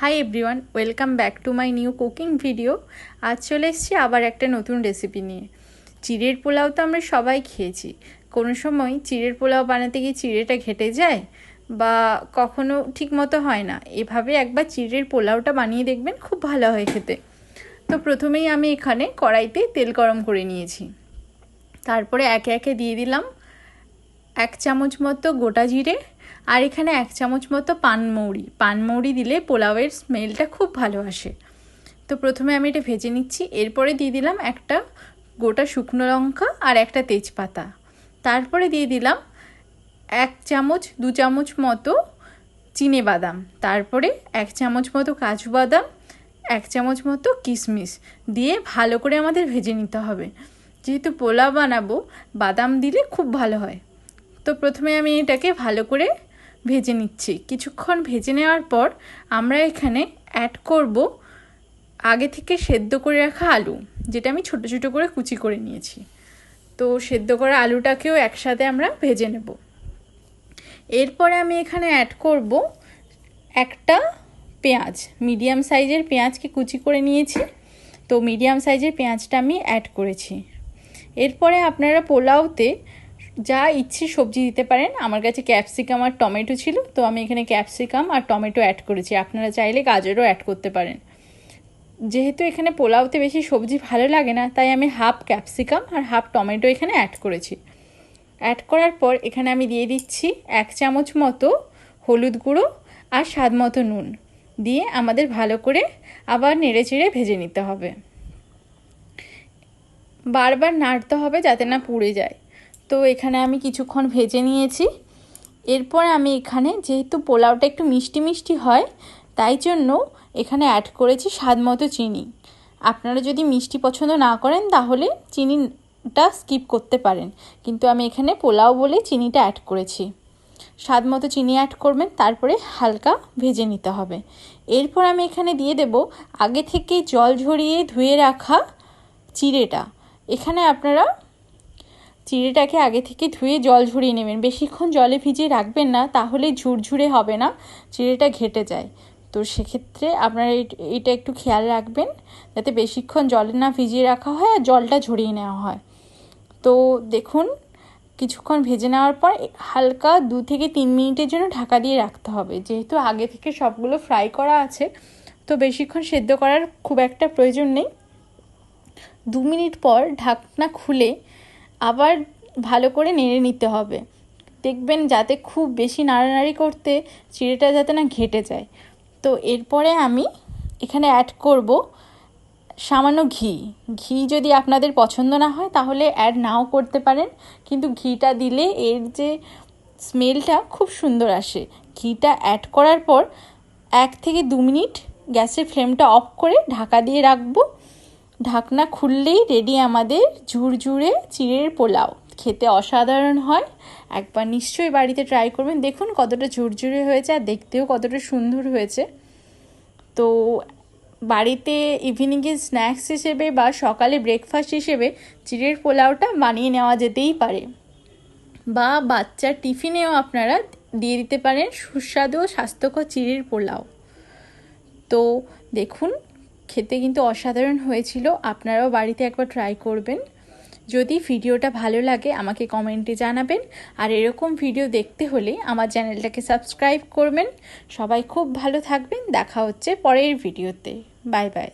Hi everyone, welcome back to my new cooking video. আজ চলে এসেছি আবার একটা নতুন রেসিপি নিয়ে। চিড়ের পোলাও তো আমরা সবাই খেয়েছি। কোনো সময় চিড়ের পোলাও বানাতে গিয়ে চিড়েটা ঘেটে যায় বা কখনো ঠিক মতো হয় না। এভাবে একবার চিড়ের পোলাওটা বানিয়ে দেখবেন, খুব ভালো হয় খেতে। তো প্রথমেই আমি এখানে কড়াইতে তেল গরম করে নিয়েছি। তারপরে একে একে দিয়ে দিলাম 1 চামচ মতো গোটা জিরে, আর এখানে 1 চামচ মতো পানমৌরি দিলে পোলাওয়ের স্মেলটা খুব ভালো আসে। তো প্রথমে আমি এটা ভেজে নিচ্ছি। এরপরে দিয়ে দিলাম একটা গোটা শুকনো লঙ্কা আর একটা তেজপাতা। তারপরে দিয়ে দিলাম 2 চামচ মতো বাদাম, তারপরে 1 চামচ মতো কাজু বাদাম, 1 চামচ মতো কিশমিশ দিয়ে ভালো করে আমাদের ভেজে নিতে হবে। যেহেতু পোলাও বানাবো, বাদাম দিলে খুব ভালো হয়। তো প্রথমে আমি এটাকে ভালো করে ভেজে নিচ্ছি। কিছুক্ষণ ভেজে নেওয়ার পর আমরা এখানে অ্যাড করব আগে থেকে সেদ্ধ করে রাখা আলু, যেটা আমি ছোট ছোট করে কুচি করে নিয়েছি। তো সেদ্ধ করা আলুটাকেও একসাথে আমরা ভেজে নেব। এরপরে আমি এখানে অ্যাড করব একটা পেঁয়াজ, মিডিয়াম সাইজের পেঁয়াজকে কুচি করে নিয়েছি। তো মিডিয়াম সাইজের পেঁয়াজটা আমি অ্যাড করেছি। এরপরে আপনারা পোলাওতে যা ইচ্ছে সবজি দিতে পারেন। আমার কাছে ক্যাপসিকাম আর টমেটো ছিল, তো আমি এখানে ক্যাপসিকাম আর টমেটো অ্যাড করেছি। আপনারা চাইলে গাজরও অ্যাড করতে পারেন। যেহেতু এখানে পোলাওতে বেশি সবজি ভালো লাগে না, তাই আমি হাফ ক্যাপসিকাম আর হাফ টমেটো এখানে অ্যাড করেছি। অ্যাড করার পর এখানে আমি দিয়ে দিচ্ছি 1 চামচ মতো হলুদ গুঁড়ো আর স্বাদ মতো নুন দিয়ে আমাদের ভালো করে আবার নেড়ে চেড়ে ভেজে নিতে হবে। বারবার নাড়তে হবে যাতে না পুড়ে যায়। তো এখানে আমি কিছুক্ষণ ভেজে নিয়েছি। এরপর আমি এখানে, যেহেতু পোলাওটা একটু মিষ্টি মিষ্টি হয়, তাই জন্য এখানে অ্যাড করেছি স্বাদ মতো চিনি। আপনারা যদি মিষ্টি পছন্দ না করেন তাহলে চিনিটা স্কিপ করতে পারেন, কিন্তু আমি এখানে পোলাও বলে চিনিটা অ্যাড করেছি। স্বাদ মতো চিনি অ্যাড করবেন, তারপরে হালকা ভেজে নিতে হবে। এরপর আমি এখানে দিয়ে দেব আগে থেকে জল ঝরিয়ে ধুয়ে রাখা চিড়েটা। এখানে আপনারা চিড়েটাকে আগে থেকে ধুয়ে জল ঝরিয়ে নেবেন। বেশিক্ষণ জলে ভিজিয়ে রাখবেন না, তাহলে ঝুরঝুরে হবে না, চিড়েটা ঘেটে যায়। তো সেক্ষেত্রে আপনারা এটা একটু খেয়াল রাখবেন যাতে বেশিক্ষণ জলে না ভিজিয়ে রাখা হয় আর জলটা ঝরিয়ে নেওয়া হয়। তো দেখুন, কিছুক্ষণ ভেজে নেওয়ার পর হালকা 2 থেকে 3 মিনিটের জন্য ঢাকা দিয়ে রাখতে হবে। যেহেতু আগে থেকে সবগুলো ফ্রাই করা আছে, তো বেশিক্ষণ সেদ্ধ করার খুব একটা প্রয়োজন নেই। 2 মিনিট পর ঢাকনা খুলে আবার ভালো করে নেড়ে নিতে হবে। দেখবেন যাতে খুব বেশি নাড়ানাড়ি করতে চিড়েটা যাতে না ঘেটে যায়। তো এরপরে আমি এখানে অ্যাড করব সামান্য ঘি যদি আপনাদের পছন্দ না হয় তাহলে অ্যাড নাও করতে পারেন, কিন্তু ঘিটা দিলে এর যে স্মেলটা খুব সুন্দর আসে। ঘিটা অ্যাড করার পর 1 থেকে 2 মিনিট গ্যাসের ফ্লেমটা অফ করে ঢাকা দিয়ে রাখবো। ঢাকনা খুললেই রেডি আমাদের ঝুরঝুরে চিড়ের পোলাও। খেতে অসাধারণ হয়, একবার নিশ্চয়ই বাড়িতে ট্রাই করবেন। দেখুন কতটা ঝুরঝুরে হয়েছে আর দেখতেও কতটা সুন্দর হয়েছে। তো বাড়িতে ইভিনিংয়ে স্ন্যাক্স হিসেবে বা সকালে ব্রেকফাস্ট হিসেবে চিড়ের পোলাওটা বানিয়ে নেওয়া যেতেই পারে, বা বাচ্চার টিফিনেও আপনারা দিয়ে দিতে পারেন সুস্বাদু ও স্বাস্থ্যকর চিড়ের পোলাও। তো দেখুন, খেতে কিন্তু অসাধারণ হয়েছিল। আপনারাও বাড়িতে একবার ট্রাই করবেন। যদি ভিডিওটা ভালো লাগে আমাকে কমেন্টে জানাবেন, আর এরকম ভিডিও দেখতে হলে আমার চ্যানেলটাকে সাবস্ক্রাইব করবেন। সবাই খুব ভালো থাকবেন। দেখা হচ্ছে পরের ভিডিওতে। Bye bye.